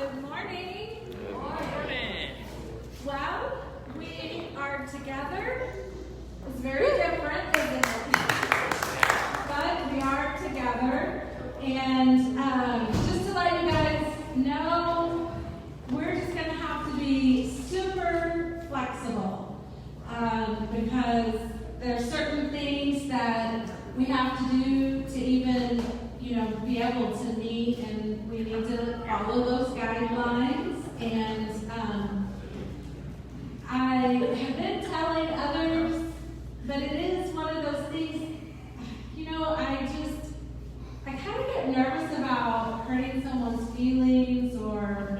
Good morning. Good morning. Well, we are together. It's very different, isn't it? But we are together. And just to let you guys know, we're just going to have to be super flexible because there's certain things that we have to do to even, be able to meet, and we need to follow those guidelines. And I have been telling others, but it is one of those things, I kind of get nervous about hurting someone's feelings or,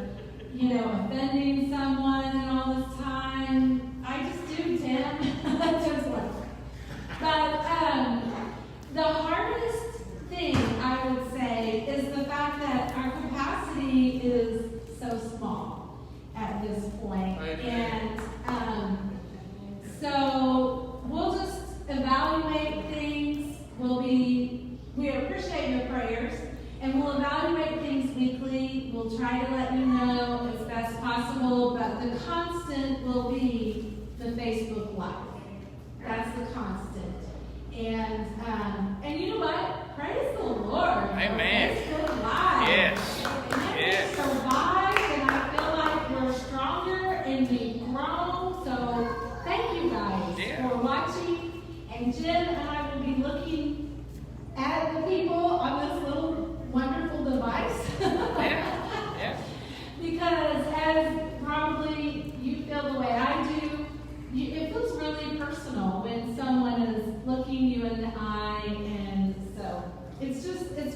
offending someone and all this time. I just do, Tim. Just one. But the hardest thing, I would say, is the fact that our capacity is so small at this point. And so we'll just evaluate things. We appreciate your prayers, and we'll evaluate things weekly. We'll try to let you know as best possible, but the constant will be the Facebook Live. That's the constant. And you know what? Praise the Lord. Amen. Facebook Live. Yes. And Yes. we survived, and I feel like we're stronger and we've grown. So thank you guys for watching. And Jim and I will be looking at the people on this little wonderful device. Yeah. Because as probably you feel the way I do, it feels really personal when someone is looking you in the eye, and so it's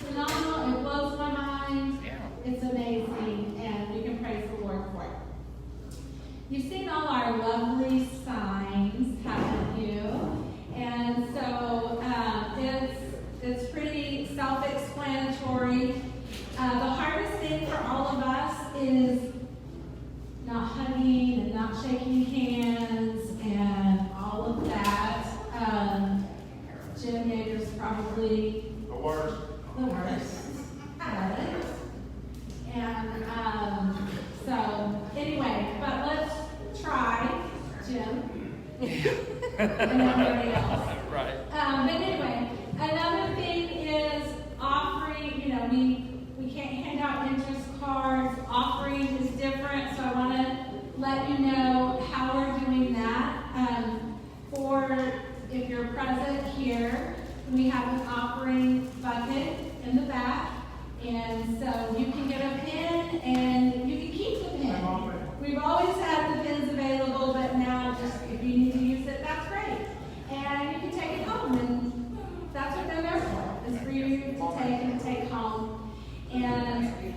phenomenal. It blows my mind. Yeah. It's amazing, and we can praise the Lord for it. You've seen all our lovely signs, haven't you? And so it's pretty self-explanatory. The hardest thing for all of us is not hugging and not shaking hands and all of that. Jim Yeager's probably The worst. at it. And so anyway, but let's try, Jim. And everybody else. Right. But anyway, another thing is offering, we can't hand out interest cards. Offering is different, so I want to let you know how we're doing that. If you're present here, we have an offering bucket in the back, and so you can get a pin and you can keep the pin. We've always had the pins available, but now just if you need to use it, that's great. And you can take it home, and that's what they're there for, is for you to take home.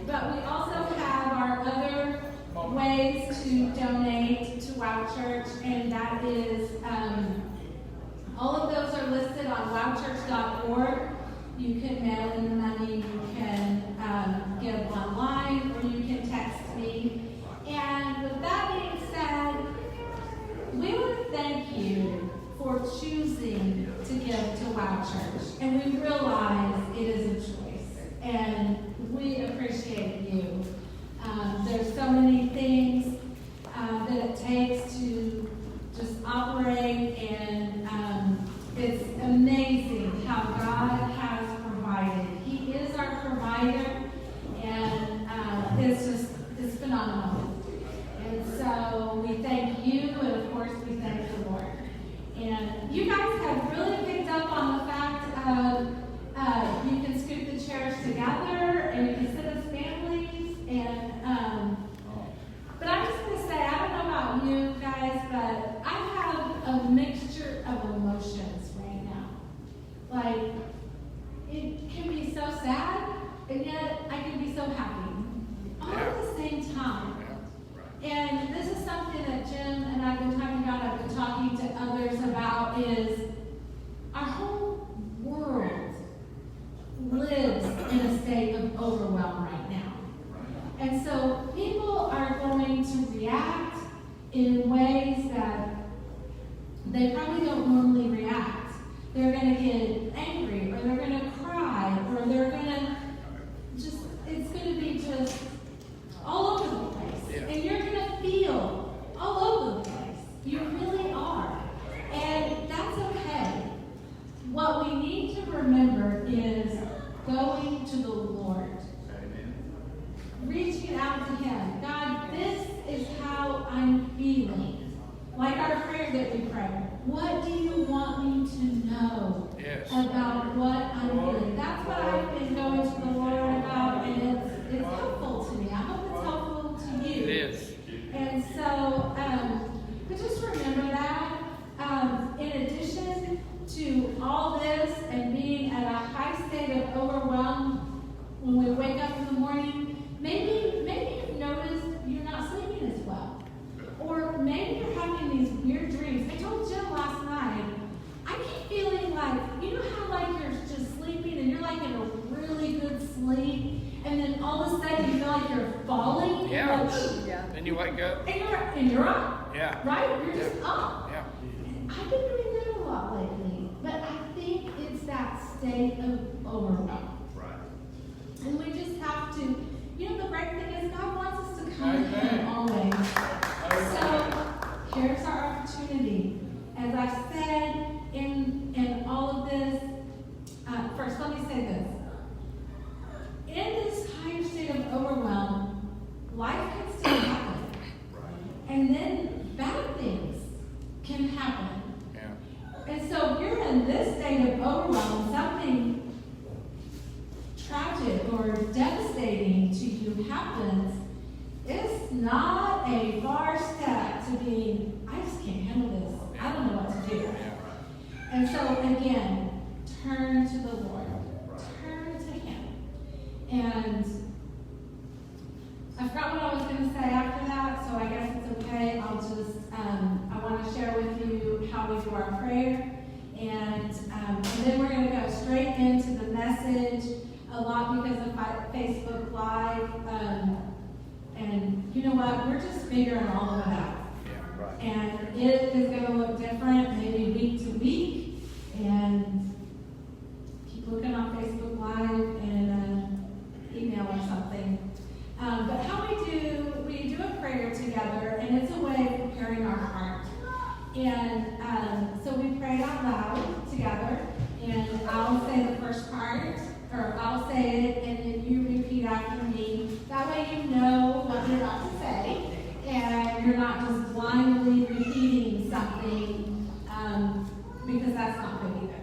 But we also have our other ways to donate to Wow Church, and that is, all of those are listed on wowchurch.org. You can mail in the money, you can give online, or you can text me. And with that being said, we want to thank you for choosing to give to Wow Church. And we realize it is a choice, and we appreciate you. There's so many things that it takes to just operate, and it's amazing how God has provided. He is our provider, and it's phenomenal. And so we thank you, and of course we thank the Lord. And you guys have really picked up on the fact of you can scoop the chairs together, and you can sit as families. And but I'm just going to say, I don't know about you guys, but I have a mixture of emotions right now. Like, it can be so sad, and yet I can be so happy all at the same time. And this is something that Jim and I've been talking about, I've been talking to others about, is our whole world lives in a state of overwhelm right now. And so people are going to react in ways that they probably don't normally react. They're going to get angry, or they're going to cry, or they're going to it's going to be just all over reaching out to Him. God, this is how I'm feeling. Like our prayer that we pray. What do you want me to know about what I'm feeling? That's what I've been going to the Lord about, and it's helpful to me. I hope it's helpful to you. It is. And so, but just remember that. In addition to all this and being at a high state of overwhelm when we wake up in the morning, maybe you've noticed you're not sleeping as well. Or maybe you're having these weird dreams. I told Jim last night, I keep feeling like, you know how like you're just sleeping and you're like in a really good sleep, and then all of a sudden you feel like you're falling? Yeah. Like, Then you wake up. and you're up. Yeah. Right? You're just up. Yeah. I've been doing that a lot lately, but I think it's that state of overwhelm. Right. And we just have to, the great thing is God wants us to come to Him always. So here's our opportunity. As I said in all of this, first let me say this. In this higher state of overwhelm, life can still happen. And then bad things can happen. Yeah. And so if you're in this state of overwhelm, something tragic or devastating to you happens, it's not a far step to being, I just can't handle this. I don't know what to do. And so again, turn to the Lord. Turn to Him. And I forgot what I was going to say after that, so I guess it's okay. I'll just, I want to share with you how we do our prayer. And then we're going to go straight into the message, a lot because of Facebook Live. And you know what? We're just figuring all of it out. Yeah. Right. And it is going to look different, maybe week to week. And keep looking on Facebook Live and email or something. But how we do a prayer together, and it's a way of preparing our heart. And so we pray out loud together, and I'll say the first part, or I'll say it, and then you repeat after me. That way you know what you're about to say, and you're not just blindly repeating something, because that's not good either.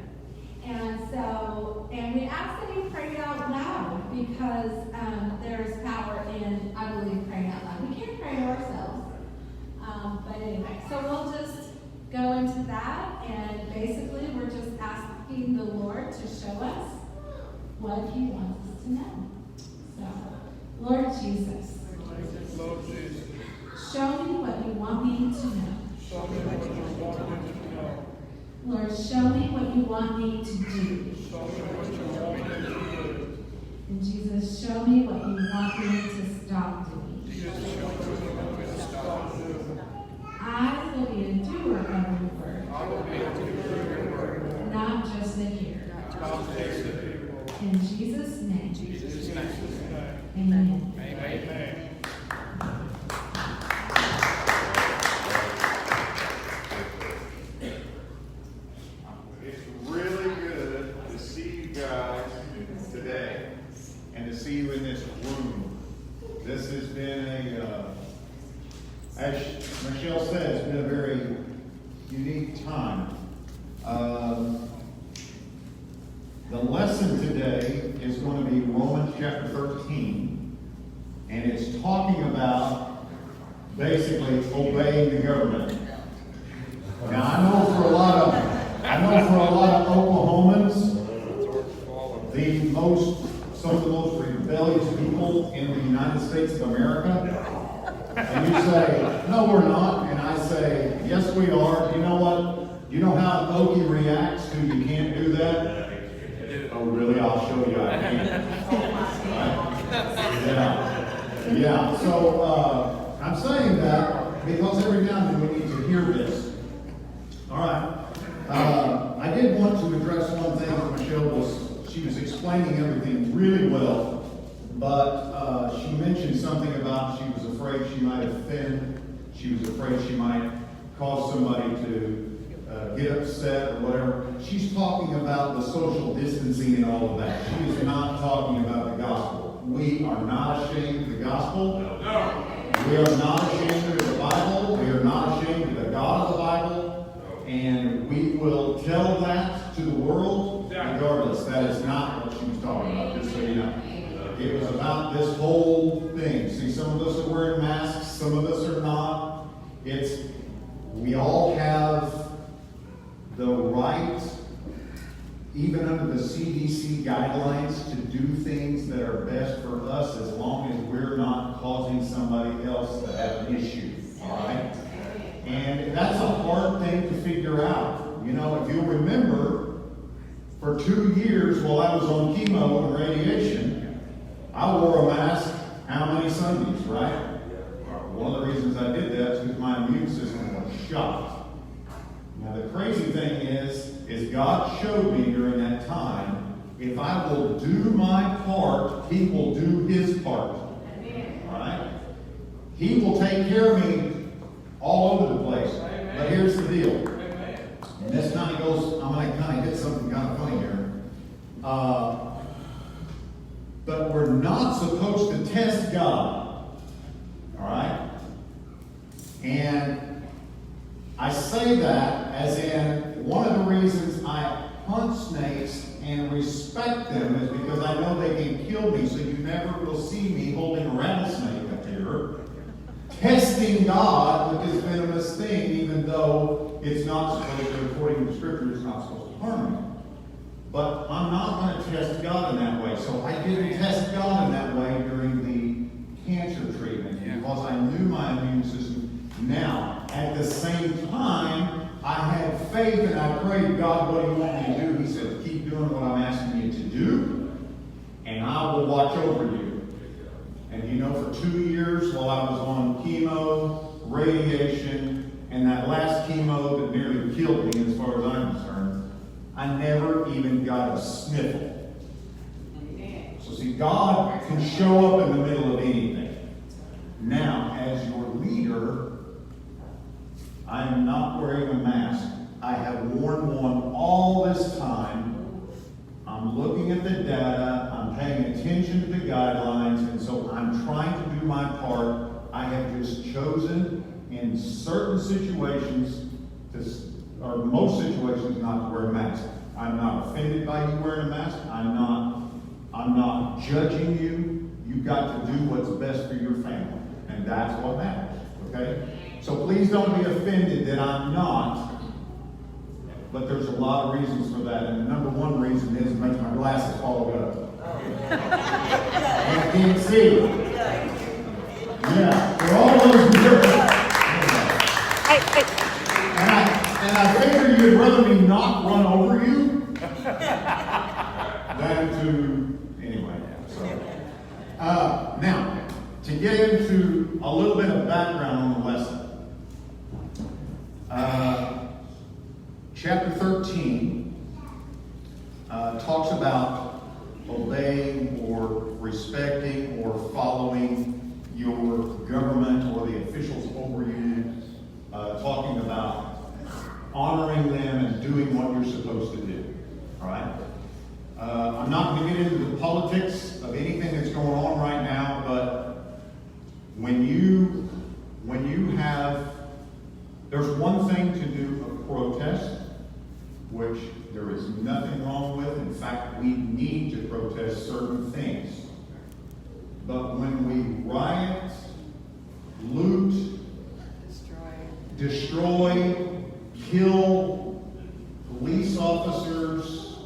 And we ask that you pray it out loud, because there's power in, I believe, praying out loud. We can't pray to ourselves. But anyway, so we'll just go into that, and basically we're just asking the Lord to show us what He wants us to know. So, Lord Jesus, Lord Jesus, show me what you want me to know. show me what you want me to know. Lord, show me what you want me to do. Show me what you want me to do. And Jesus, show me what you want me to stop doing. Jesus, show me what you want me to stop doing. I will be a doer of your word, I will be a doer of your word, not just a hearer. not just a hearer. In Jesus' name, In Jesus' name. amen. Amen. It's really good to see you guys today and to see you in this room. This has been as Michelle said, it's been a very unique time. The lesson today is going to be Romans chapter 13, and it's talking about basically obeying the government. Now I know for a lot of Oklahomans, some of the most rebellious people in the United States of America. And you say, no, we're not. And I say, yes, we are. You know what? You know how an Okie reacts to you can't do that? Oh, really? I'll show you I can. Right? Yeah. So I'm saying that because every now and then we need to hear this. All right. I did want to address one thing that Michelle she was explaining everything really well, but she mentioned something about she was afraid she might offend. She was afraid she might cause somebody to get upset or whatever. She's talking about the social distancing and all of that. She is not talking about the gospel. We are not ashamed of the gospel. gospel. No. We are not ashamed of the Bible. We are not ashamed of the God of the Bible. And we will tell that to the world regardless. That is not what she was talking about, just so you know. It was about this whole thing. See, some of us are wearing masks, some of us are not. We all have the right, even under the CDC guidelines, to do things that are best for us as long as we're not causing somebody else to have an issue. All right? And that's a hard thing to figure out. You know, if you'll remember, for 2 years while I was on chemo and radiation, I wore a mask how many Sundays, right? One of the reasons I did that is because my immune system was shot. Now the crazy thing is God showed me during that time, if I will do my part, He will do His part. All right? He will take care of me all over the place. But here's the deal. And this kind of goes, I'm going to kind of hit something kind of funny here. But we're not supposed to test God. All right? And I say that as in one of the reasons I hunt snakes and respect them is because I know they can kill me, so you never will see me holding a rattlesnake up here, testing God with this venomous thing, even though it's not supposed to, according to the Scripture, it's not supposed to harm me. But I'm not going to test God in that way. So I didn't test God in that way during the cancer treatment because I knew my immune system. Now, at the same time, I had faith and I prayed, God, what do you want me to do? He said, keep doing what I'm asking you to do, and I will watch over you. And you know, for 2 years while I was on chemo, radiation, and that last chemo that nearly killed me as far as I'm concerned, I never even got a sniffle. So see, God can show up in the middle of anything. Now, as your leader, I am not wearing a mask. I have worn one all this time. I'm looking at the data. I'm paying attention to the guidelines. And so I'm trying to do my part. I have just chosen in certain situations, or most situations, not to wear a mask. I'm not offended by you wearing a mask. I'm not judging you. You've got to do what's best for your family. And that's what matters. Okay? So please don't be offended that I'm not. But there's a lot of reasons for that. And the number one reason is it makes my glasses fall up. I can't see. Yeah, for all those different. And I figure you'd rather me not run over you than to, anyway. So, now, to get into a little bit of background on the lesson. Chapter 13 talks about obeying or respecting or following your government or the officials over you, talking about honoring them and doing what you're supposed to do. All right? I'm not going to get into the politics of anything that's going on right now, but when you have, there's one thing to do a protest, which there is nothing wrong with. In fact, we need to protest certain things. But when we riot, loot, destroy, kill police officers,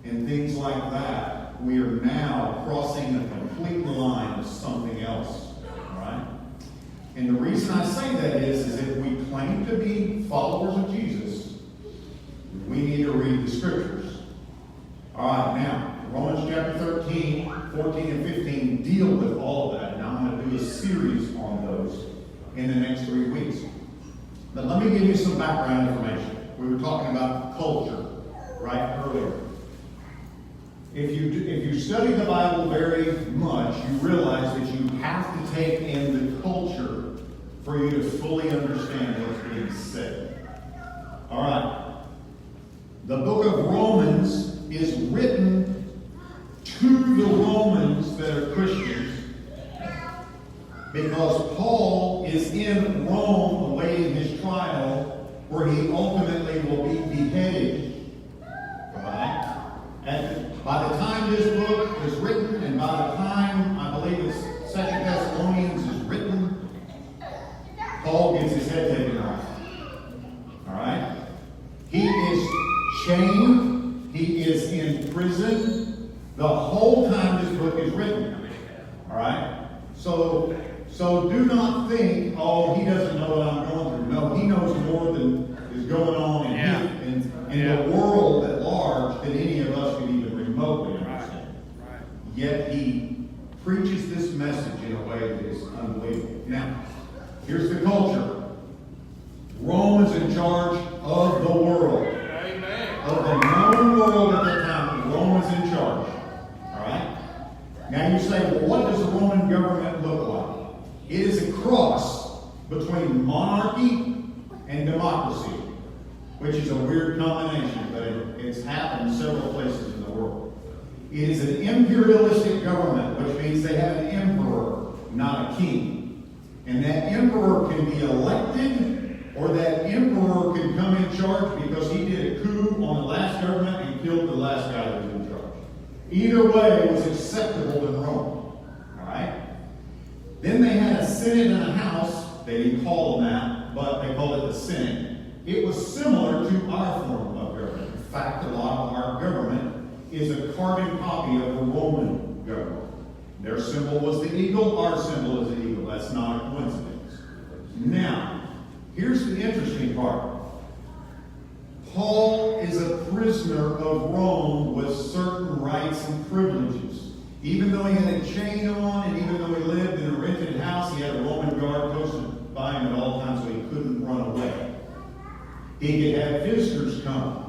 and things like that, we are now crossing a complete line of something else. All right? And the reason I say that is if we claim to be followers of Jesus, we need to read the Scriptures. All right, now, Romans chapter 13, 14, and 15 deal with all of that. Now I'm going to do a series on those in the next 3 weeks. But let me give you some background information. We were talking about culture, right, earlier. If you study the Bible very much, you realize that you have to take in the culture for you to fully understand what's being said. All right. The book of Romans is written to the Romans that are Christians, because Paul is in Rome awaiting his trial, where he ultimately will be beheaded. Right? And by the time this book is written, and by the time I believe it's 2 Thessalonians is written, Paul gets his head taken off. All right? He is chained. He is in prison the whole time this book is written. All right? So do not think, oh, he doesn't know what I'm going through. No, he knows more than is going on in the world at large than any of us can even remotely understand. Right. Yet he preaches this message in a way that is unbelievable. Now, here's the culture. Rome is in charge of the world. Amen. Of the known world at that time, Rome was in charge. All right? Now you say, well, what does the Roman government look like? It is a cross between monarchy and democracy, which is a weird combination, but it's happened several places in the world. It is an imperialistic government, which means they have an emperor, not a king. And that emperor can be elected, or that emperor can come in charge because he did a coup on the last government and killed the last guy that was in charge. Either way, it was acceptable in Rome. All right? Then they had a Senate and a House. They didn't call them that, but they called it the Senate. It was similar to our form of government. In fact, a lot of our government is a carbon copy of the Roman government. Their symbol was the eagle. Our symbol is the eagle. That's not a coincidence. Now, here's the interesting part. Paul is a prisoner of Rome with certain rights and privileges. Even though he had a chain on, and even though he lived in a rented house, he had a Roman guard posted by him at all times so he couldn't run away. He could have visitors come.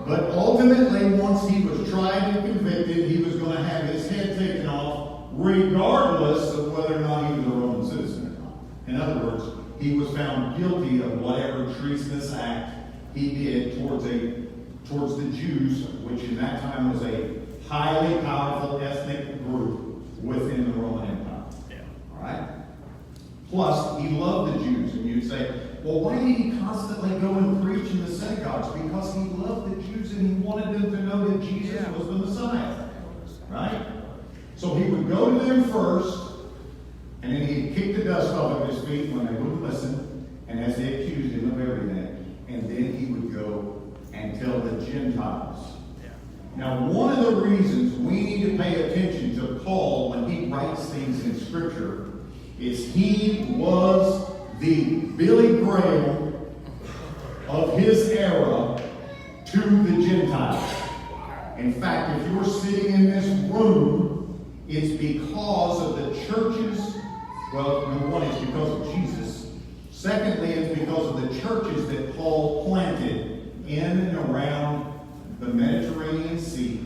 But ultimately, once he was tried and convicted, he was going to have his head taken off, regardless of whether or not he was a Roman citizen or not. In other words, he was found guilty of whatever treasonous act he did towards the Jews, which in that time was a highly powerful ethnic group within the Roman Empire. Yeah. All right? Plus, he loved the Jews. And you'd say, well, why did he constantly go and preach in the synagogues? Because he loved the Jews and he wanted them to know that Jesus was the Messiah. Right? So he would go to them first, and then he'd kick the dust off of his feet when they wouldn't listen, and as they accused him of everything. And then he would go and tell the Gentiles. Now, one of the reasons we need to pay attention to Paul when he writes things in Scripture is he was the Billy Graham of his era to the Gentiles. In fact, if you're sitting in this room, it's because of the churches. Well, number one, it's because of Jesus. Secondly, it's because of the churches that Paul planted in and around the Mediterranean Sea.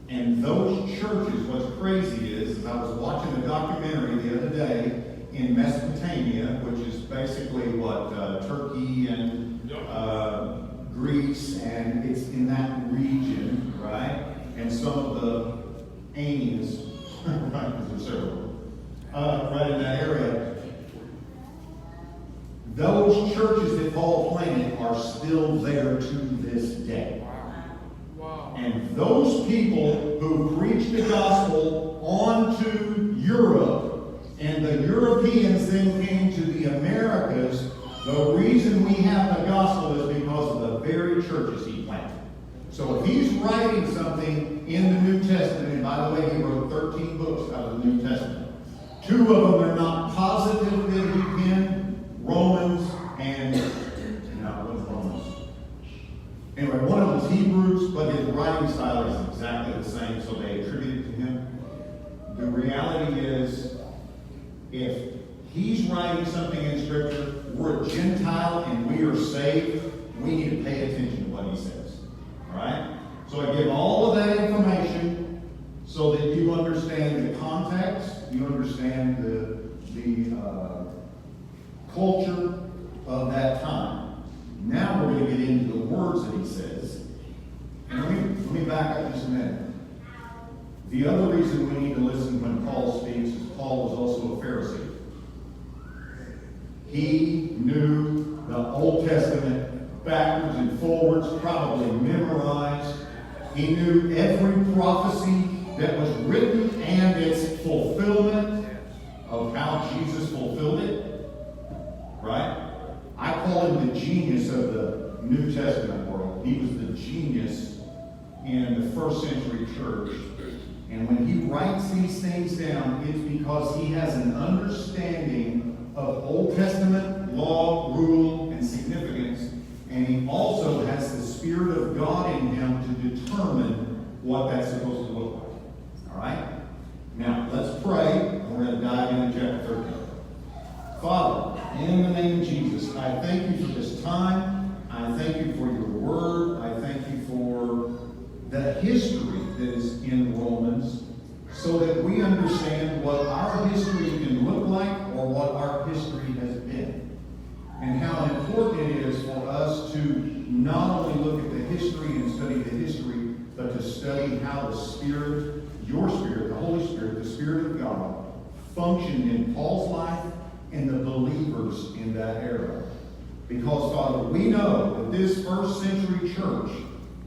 And those churches, what's crazy is I was watching a documentary the other day in Mesopotamia, which is basically what Turkey and Greece, and it's in that region, right? And some of the Aeneas, right, because there's several, right in that area. Those churches that Paul planted are still there to this day. Wow. And those people who preached the gospel onto Europe, and the Europeans then came to the Americas, the reason we have the gospel is because of the very churches he planted. So if he's writing something in the New Testament, and by the way, he wrote 13 books out of the New Testament. 2 of them are not positive that he penned, Romans and, no, it wasn't Romans. Anyway, one of them is Hebrews, but his writing style is exactly the same, so they attribute it to him. The reality is, if he's writing something in Scripture, we're a Gentile and we are saved, we need to pay attention to what he says. All right? So I give all of that information so that you understand the context, you understand the culture of that time. Now we're going to get into the words that he says. And let me back up just a minute. The other reason we need to listen when Paul speaks is Paul was also a Testament backwards and forwards, probably memorized. He knew every prophecy that was written and its fulfillment of how Jesus fulfilled it. Right? I call him the genius of the New Testament world. He was the genius in the first century church. And when he writes these things down, it's because he has an understanding of Old Testament law, rule, and significance. And he also has the Spirit of God in him to determine what that's supposed to look like. All right? Now, let's pray. We're going to dive into chapter 13. Father, in the name of Jesus, I thank you for this time. I thank you for your word. I thank you for the history that is in Romans so that we understand what our history can look like or what our history has been. And how important it is for us to not only look at the history and study the history, but to study how the Spirit, your Spirit, the Holy Spirit, the Spirit of God, functioned in Paul's life and the believers in that era. Because, Father, we know that this first century church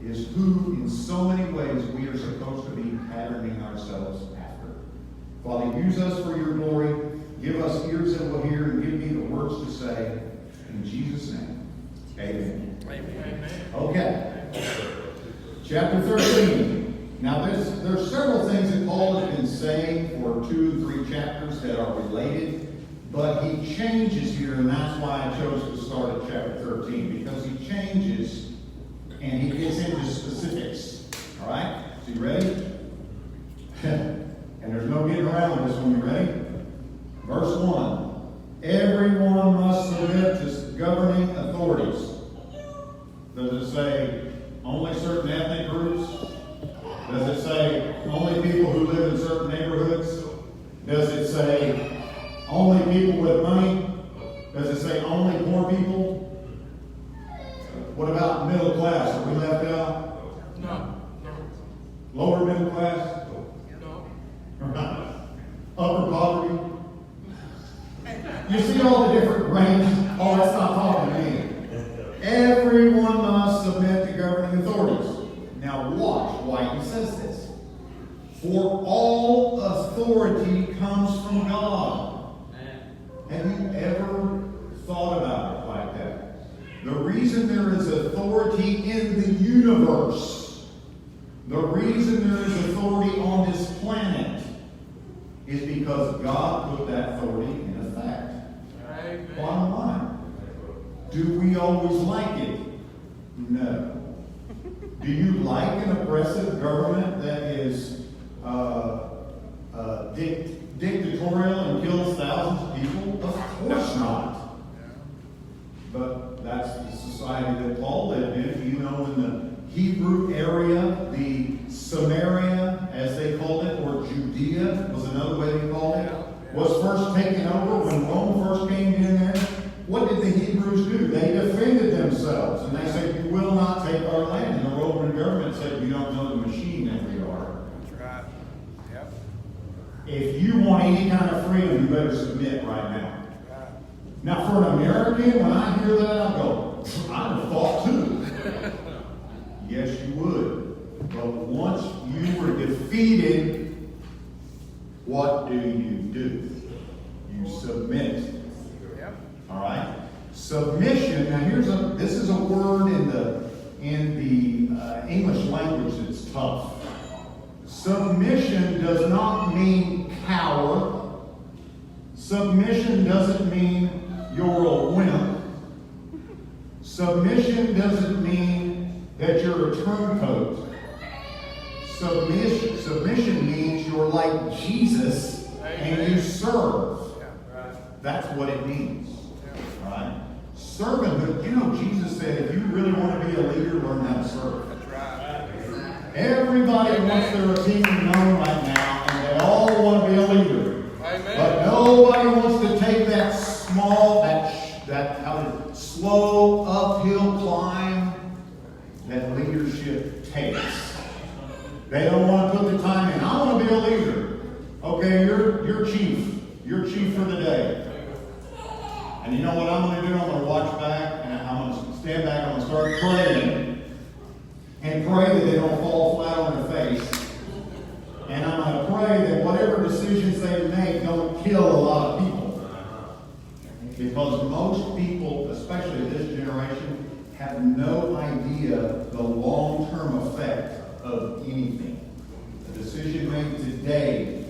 is who, in so many ways, we are supposed to be patterning ourselves after. Father, use us for your glory. Give us ears that will hear and give me the words to say. In Jesus' name, amen. Amen. Okay. Chapter 13. Now, there's several things that Paul has been saying for 2 or 3 chapters that are related. But he changes here, and that's why I chose to start at chapter 13, because he changes and he gets into specifics. All right? So you ready? And there's no getting around this one. You ready? Verse 1. Everyone must submit to governing authorities. Does it say only certain ethnic groups? Does it say only people who live in certain neighborhoods? Does it say only people with money? Does it say only poor people? What about middle class? Are we left out? No. Lower middle class? No. Upper poverty? You see all the different ranges? Oh, that's not talking to me. Everyone must submit to governing authorities. Now watch why he says this. For all authority comes from God. Have you ever thought about it like that? The reason there is authority in the universe, the reason there is authority on this planet, is because God put that authority in effect. Amen. Bottom line. Do we always like it? No. Do you like an oppressive government that is dictatorial and kills thousands of people? Of course not. But that's the society that Paul lived in. You know, in the Hebrew area, the Samaria, as they called it, or Judea was another way they called it, was first taken over when Rome first came in there. What did the Hebrews do? They defended themselves, and they said, "You will not take our land." And the Roman government said, "You don't know the machine that we are. That's right. Yep. If you want any kind of freedom, you better submit right now." Right. Now, for an American, when I hear that, I go, "I'd have thought too." Yes, you would. But once you were defeated, what do? You submit. Yep. All right. Submission. Now, this is a word in the English language that's tough. Submission does not mean cower. Submission doesn't mean you're a wimp. Submission doesn't mean that you're a turncoat. Submission means you're like Jesus and you serve. Yeah. Right. That's what it means. All right? Servanthood, you know, Jesus said, if you really want to be a leader, learn how to serve. That's right. Everybody wants their opinion known right now, and they all want to be a leader. Amen. But nobody wants to take that slow uphill climb that leadership takes. They don't want to put the time in. I want to be a leader. Okay, you're chief. You're chief for the day. And you know what I'm going to do? I'm going to watch back, and I'm going to stand back, I'm going to start praying. And pray that they don't fall flat on their face. And I'm going to pray that whatever decisions they make don't kill a lot of people. Because most people, especially this generation, have no idea the long-term effect of anything. The decision made today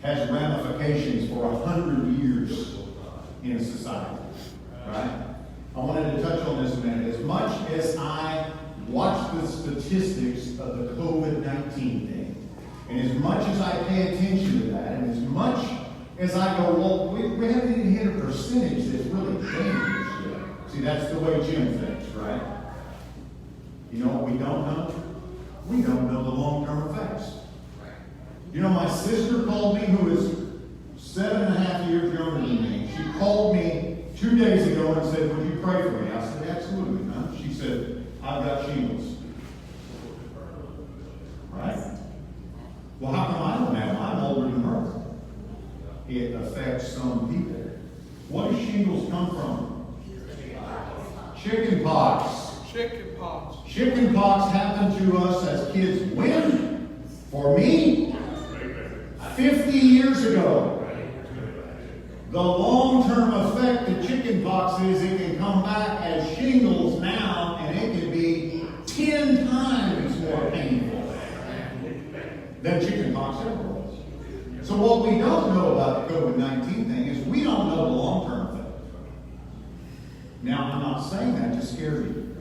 has ramifications for 100 years in a society. Right? I wanted to touch on this a minute. As much as I watch the statistics of the COVID-19 thing, and as much as I pay attention to that, and as much as I go, well, we haven't even hit a percentage that's really dangerous yet. See, that's the way Jim thinks, right? You know what we don't know? We don't know the long-term effects. You know, my sister called me, who is 7.5 years younger than me. She called me 2 days ago and said, would you pray for me? I said, absolutely, huh? She said, I've got shingles. Right? Well, how come I don't have? I'm older than her. It affects some people. What does shingles come from? Chicken pox. Chicken pox. Chicken pox happened to us as kids when? For me? 50 years ago. The long-term effect of chicken pox is it can come back as shingles now, and it can be 10 times more painful than chicken pox ever was. So what we don't know about the COVID-19 thing is we don't know the long-term effect. Now, I'm not saying that to scare you.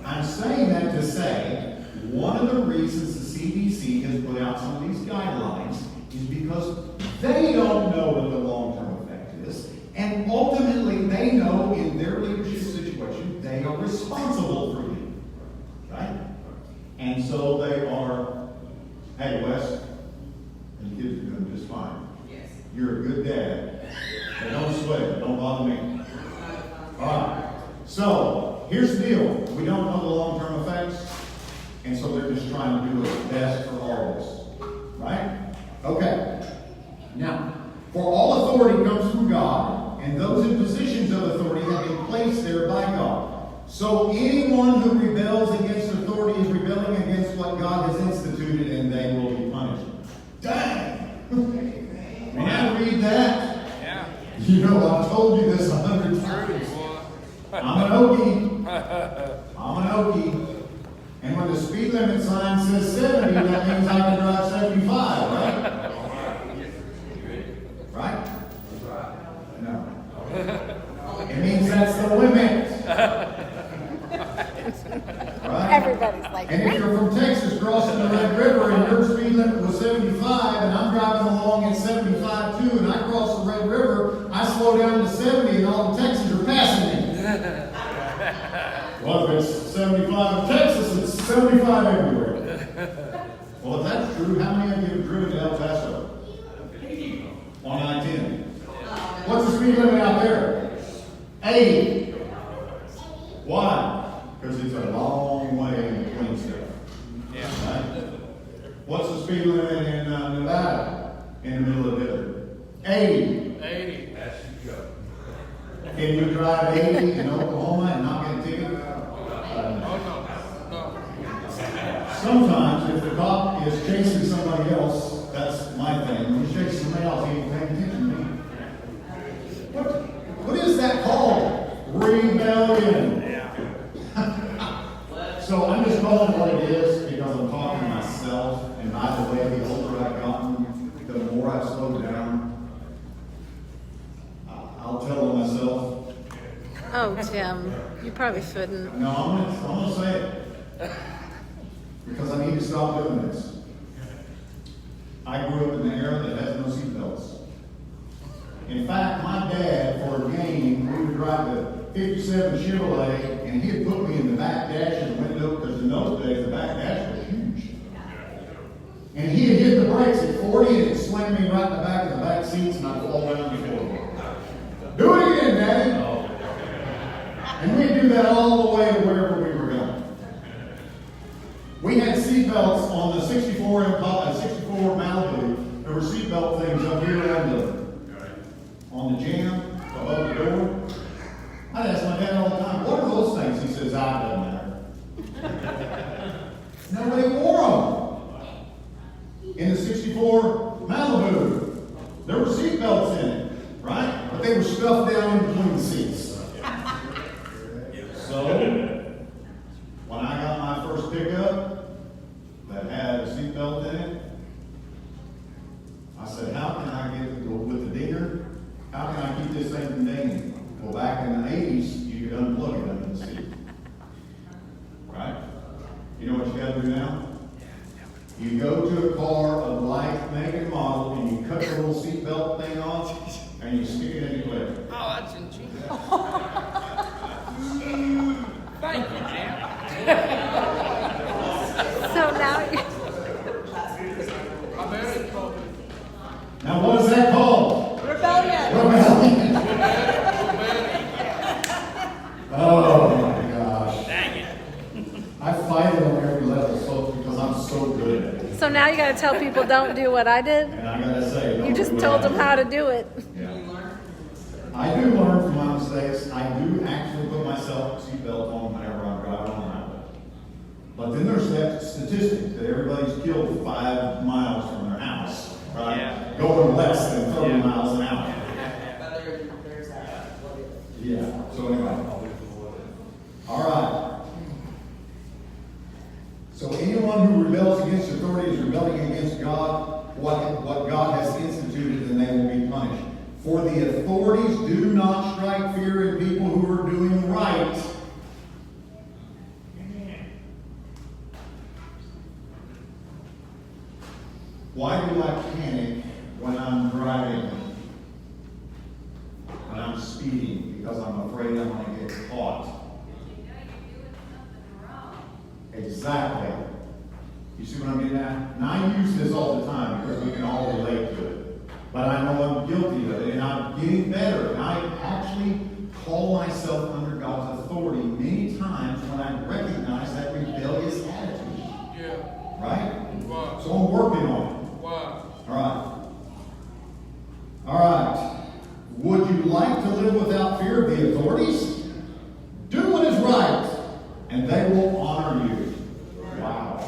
I'm saying that to say one of the reasons the CDC has put out some of these guidelines is because they don't know what the long-term effect is, and ultimately they know in their leadership situation they are responsible for you, right? And so they are, hey Wes, the kids are doing just fine. Yes. You're a good dad. But don't sweat it. Don't bother me. All right. So here's the deal. We don't know the long-term effects, and so they're just trying to do what's best for all of us. Right? Okay. Now, for all authority comes from God, and those in positions of authority have been placed there by God. So anyone who rebels against authority is rebelling against what God has instituted, and they will be punished. Dang! When I read that, Yeah. you know, I've told you this 100 times. I'm an Okie. I'm an Okie. And when the speed limit sign says 70, that means I can drive 75, right? Right? No. It means that's the limit. Right? Everybody's like, And if you're from Texas crossing the Red River and your speed limit was 75 and I'm driving along at 75 too and I cross the Red River, I slow down to 70 and all the Texans are passing me. Well, if it's 75 in Texas, it's 75 everywhere. Well, if that's true, how many of you have driven to El Paso? On I-10. What's the speed limit out there? 80. Why? Because it's a long way in between stuff. Yeah. Right? What's the speed limit in Nevada? In the middle of the desert? 80. 80. Can you drive 80 in Oklahoma and not get a ticket? Oh, no. Sometimes, if the cop is chasing somebody else, that's my thing. When he's chasing somebody else, he ain't paying attention to me. What is that called? Rebellion. So I'm just calling it what it is because I'm talking to myself. And by the way, the older I've gotten, the more I've slowed down. I'll tell myself. oh, Tim, you probably shouldn't. No, I'm gonna say it. Because I need to stop doing this. I grew up in an era that has no seatbelts. In fact, my dad, for a game, we would drive the 57 Chevrolet, and he'd put me in the back dash of the window, because in those days, the back dash was huge. And he'd hit the brakes at 40, and it'd slam me right in the back of the back seats, and I'd fall down the floor. Do it again, Daddy! And we'd do that all the way to wherever we were going. We had seatbelts on the 64 Malibu. There were seatbelt things up here on the jam above the door. they were stuffed down in between the seats. So, when I got my first pickup that had a seatbelt in it, I said, how can I get, with the dinger, how can I keep this thing from dinging? Well, back in the 80s, you could unplug it under the seat. Right? You know what you gotta do now? You go to a car of like, make, and model, and you cut the little seatbelt thing off, and you stick it in your leg. Oh, that's ingenious. Thank you, Jim. So now you I bet it's called Now, what is that called? rebellion. Rebellion. Oh my gosh. Dang it. I fight it on every level so because I'm so good at it. So now you got to tell people don't do what I did. And I gotta say, You just told them how to do it. Yeah. I do learn from my mistakes. I do actually put myself a seatbelt on whenever I'm driving on the highway. But then there's that statistic that everybody's killed 5 miles from their house, right? Yeah. Going less than 30 Yeah. miles an hour. There's that. Yeah. So anyway. All right. So anyone who rebels against authority is rebelling against God, what God has instituted, and they will be punished. For the authorities do not strike fear in people who are doing right. Why do I panic when I'm driving? When I'm speeding? Because I'm afraid I'm going to get caught. Exactly. You see what I'm getting at? Now I use this all the time because we can all relate to it. But I know I'm guilty of it, and I'm getting better. And I actually call myself under God's authority many times when I recognize that rebellious attitude. Yeah. Right? Why? So I'm working on it. Why? All right. All right. Would you like to live without fear of the authorities? Do what is right, and they will honor you. Wow.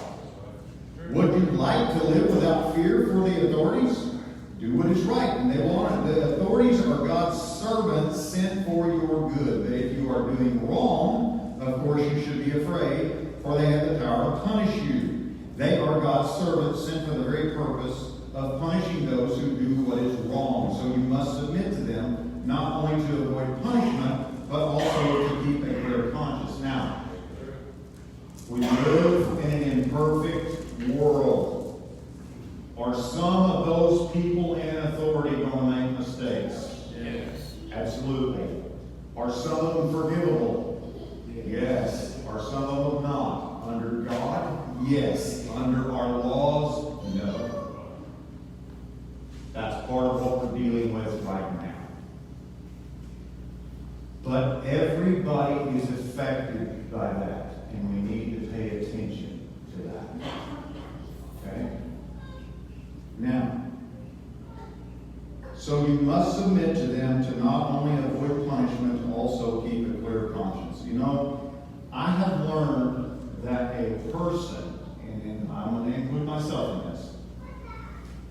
Would you like to live without fear for the authorities? Do what is right, and they will honor. The authorities are God's servants sent for your good. But if you are doing wrong, of course you should be afraid, for they have the power to punish you. They are God's servants sent for the very purpose of punishing those who do what is wrong. So you must submit to them, not only to avoid punishment, but also to keep a clear conscience. Now, we live in an imperfect world. Are some of those people in authority going to make mistakes? Yes. Absolutely. Are some of them forgivable? Yes. Are some of them not? Under God? Yes. Under our laws? No. That's part of what we're dealing with right now. But everybody is affected by that, and we need to pay attention to that. Okay? Now, so you must submit to them to not only avoid punishment, also keep a clear conscience. You know, I have learned that a person, and I'm going to include myself in this,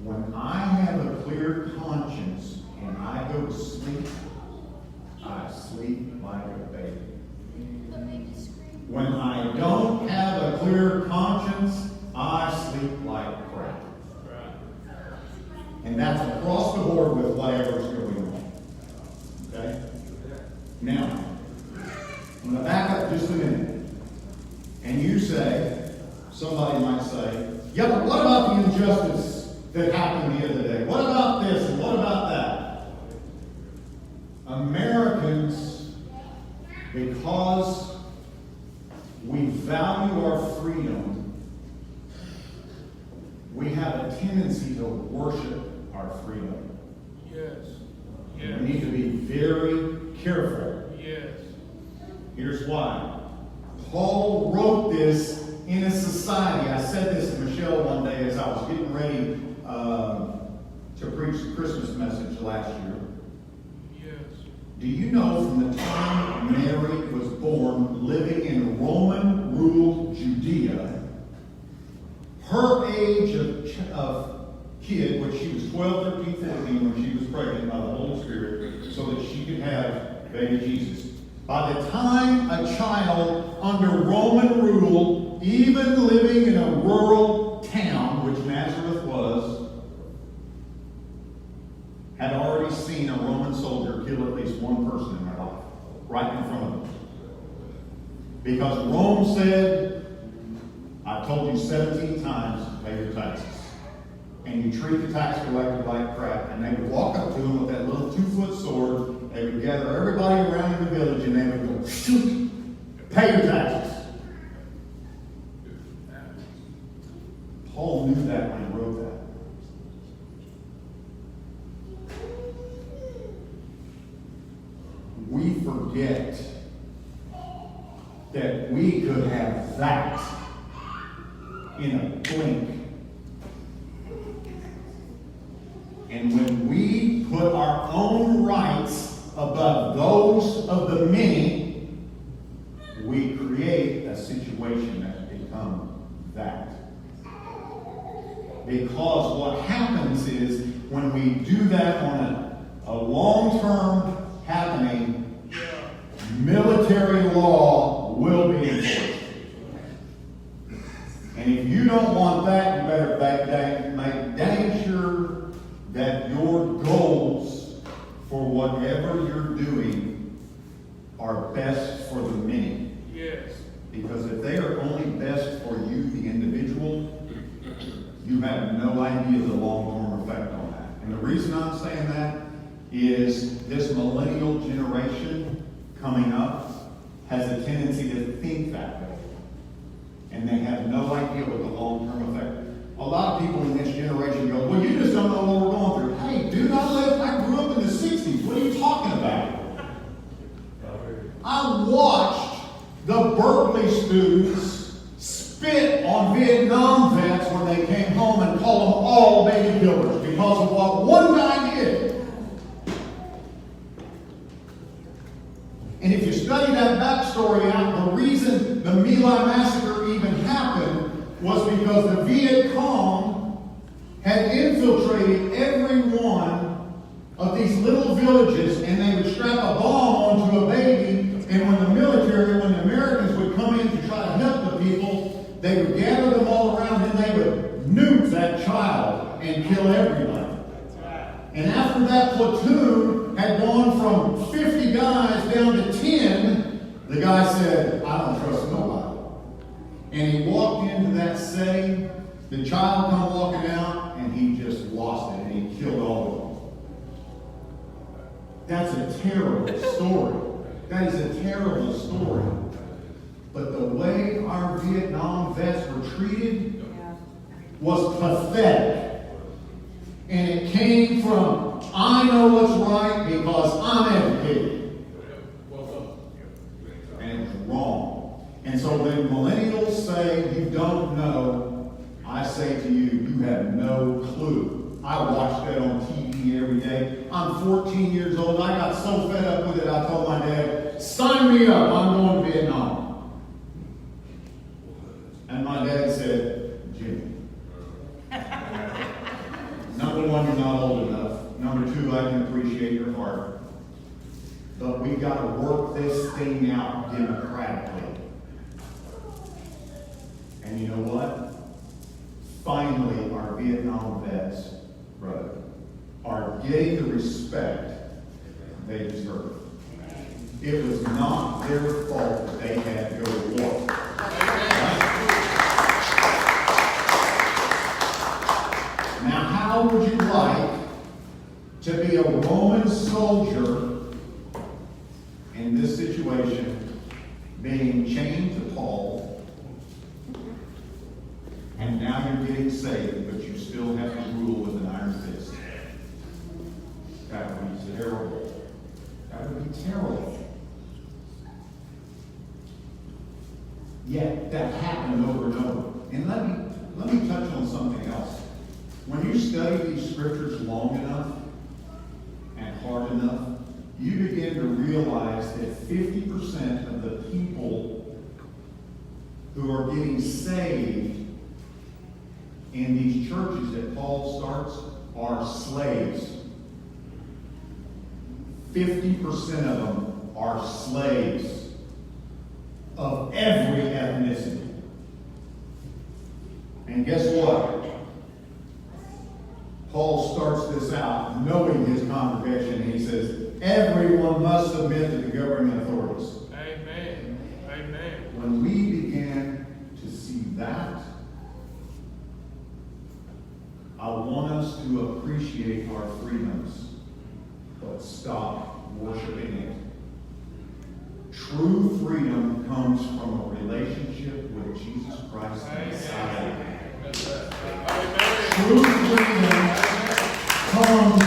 when I have a clear conscience and I go to sleep, I sleep like a baby. When I don't have a clear conscience, I sleep like crap. And that's across the board with whatever's going on. Okay? Now, I'm going to back up just a minute. And you say, somebody might say, yeah, but what about the injustice that happened the other day? What about this and what about that? Americans, because we value our freedom, we have a tendency to worship our freedom. Yes. We Yes. need to be very careful. Yes. Here's why. Paul wrote this in a society. I said this to Michelle one day as I was getting ready to preach the Christmas message last year. Yes. Do you know from the time Mary was born, living in Roman-ruled Judea, her age of kid, when she was 12, 13, 14, when she was pregnant by the Holy Spirit, so that baby Jesus. By the time a child under Roman rule, even living in a rural town, which Nazareth was, had already seen a Roman soldier kill at least one person in their life, right in front of them. Because Rome said, I've told you 17 times to pay your taxes. And you treat the tax collector like crap. And they would walk up to him with that little 2-foot sword. They would gather everybody around in the village and they would go, shoot, pay your taxes. Paul knew that when he wrote that. We forget that we could have that in a blink. And when we put our own rights above those of the many, we create a situation that becomes that. Because what happens is when we do that on a long-term happening, military law will be enforced. And if you don't want that, you better make dang sure that your goals for whatever you're doing are best for the many. Yes. Because if they are only best for you, the individual, you have no idea the long-term effect on that. And the reason I'm saying that is this millennial generation coming up has a tendency to think that way. And they have no idea what the long-term effect. A lot of people in this generation go, well, you just don't know what we're going through. Hey, dude, I grew up in the 60s. What are you talking about? I watched the Berkeley students spit on Vietnam vets when they came home and call them all baby killers because of what one guy did. And if you study that backstory out, the reason the My Lai massacre even happened was because the Viet Cong had infiltrated every one of these little villages, and they would strap a bomb onto a baby, and when the Americans would come in to try to help the people, they would gather them all around and they would nuke that child and kill everybody. And after that platoon had gone from 50 guys down to 10, the guy said, I don't trust nobody. And he walked into that setting, the child come walking out, and he just lost it, and he killed all of them. That's a terrible story. That is a terrible story. But the way our Vietnam vets were treated was pathetic. And it came from, I know what's right because I'm educated. And it was wrong. And so when millennials say you don't know, I say to you, you have no clue. I watch that on TV every day. I'm 14 years old. I got so fed up with it, I told my dad, sign me up, I'm going to Vietnam. And my dad said, Jimmy. Number one, you're not old enough. Number two, I can appreciate your heart. But we got to work this thing out democratically. And you know what? Finally, our Vietnam vets, brother, are getting the respect they deserve. It was not their fault that they had to go to war. Now, how would you like to be a Roman soldier in this situation, being chained to Paul, and now you're getting saved, but you still have to rule with an iron fist? That would be terrible. That would be terrible. Yet that happened over and over. And let me touch on something else. When you study these scriptures long enough and hard enough, you begin to realize that 50% of the people who are getting saved in these churches that Paul starts are slaves. 50% of them are slaves of every ethnicity. And guess what? Paul starts this out knowing his congregation. He says, everyone must submit to the governing authorities. Amen. Amen. When we begin to see that, I want us to appreciate our freedoms, but stop worshiping it. True freedom comes from a relationship with Jesus Christ the Messiah. Amen. True freedom comes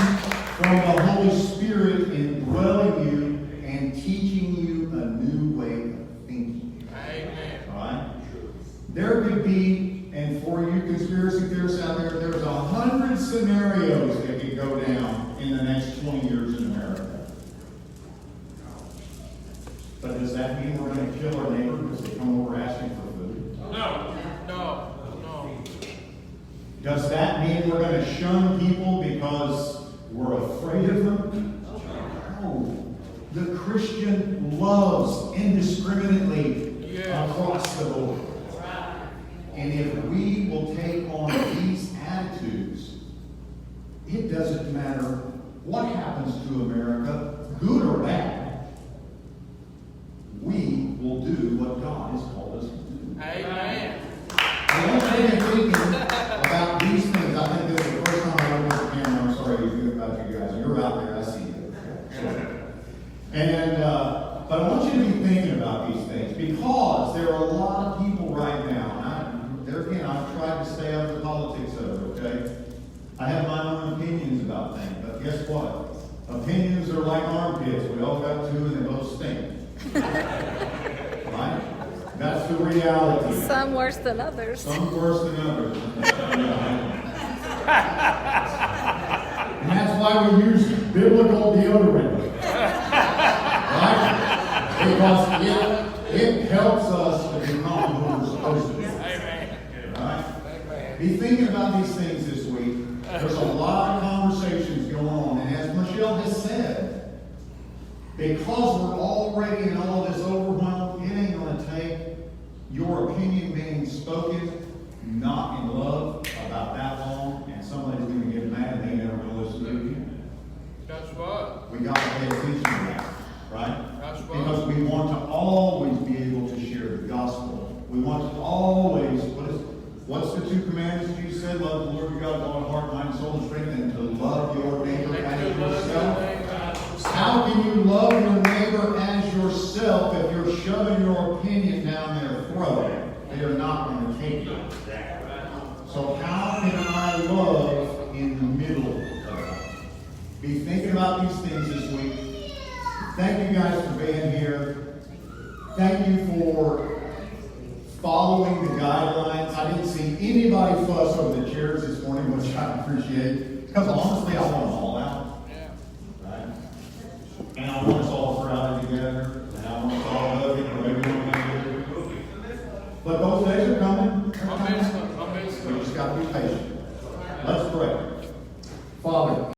from the Holy Spirit indwelling you and teaching you a new way of thinking. Amen. All right? There could be, and for you conspiracy theorists out there, there's 100 scenarios that could go down in the next 20 years in America. But does that mean we're going to kill our neighbor because they come over asking for food? No. No. No. Does that mean we're going to shun people because we're afraid of them? No. The Christian loves indiscriminately across the board. And if we will take on these attitudes, it doesn't matter what happens to America, good or bad. We will do what God has called us to do. Amen. I want you to be thinking about these things. I think this is the first time I ever looked at the camera. I'm sorry about you guys. You're out there. I see you. And but I want you to be thinking about these things because there are a lot of people right now. There again, I've tried to stay out of the politics of it. Okay, I have my own opinions about things, but guess what? Opinions are like armpits. We all got two, and they both stink. Right? That's the reality. Some worse than others. Some worse than others. And that's why we use biblical deodorant. Right? Because it helps us to become who we're supposed to be. Right? Be thinking about these things this week. There's a lot of conversations going on. And as Michelle has said, because we're already in all this overwhelm, it ain't going to take your opinion being spoken not in love about that long, and somebody's going to get mad and they never going to listen to you again. That's right. We got to pay attention to that, right? That's right. Because we want to always be able to share the gospel. We want to always, what's the two commandments you said? Love the Lord your God with all heart, mind, soul, and strength, and to love your neighbor as yourself. How can you love your neighbor as yourself if you're shoving your opinion down their throat? They are not going to take it. So how can I love in the middle of it? Be thinking about these things this week. Thank you guys for being here. Thank you for following the guidelines. I didn't see anybody fuss over the chairs this morning, which I appreciate. Because honestly, I want them all out. Right? And I want us all crowded together. And I want us all hugging or whatever you want to do. But those days are coming. Amen. We just got to be patient. Let's pray. Father,